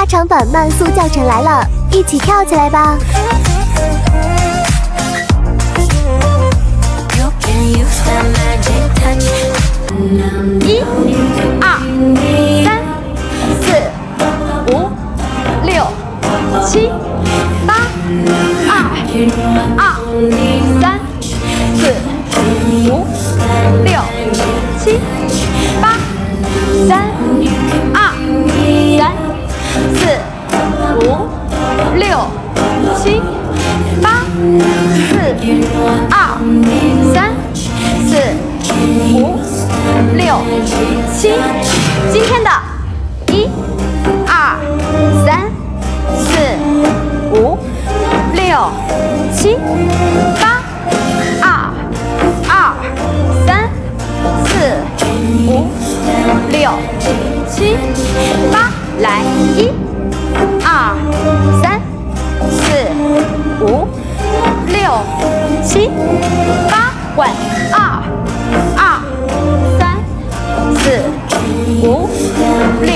加长版慢速教程来了，一起跳起来吧！一、二、三、四、五、六、七、八、二、三、四、五、六、七、八、三、二、三、四、五、六、七、八、四、二、三、四、五、六、七。今天的1、2、3、4、5、6、7、8、2、3、4、5、6、7、8，来1、2、3、4、5、6、7、8，换2、3、4、5、6、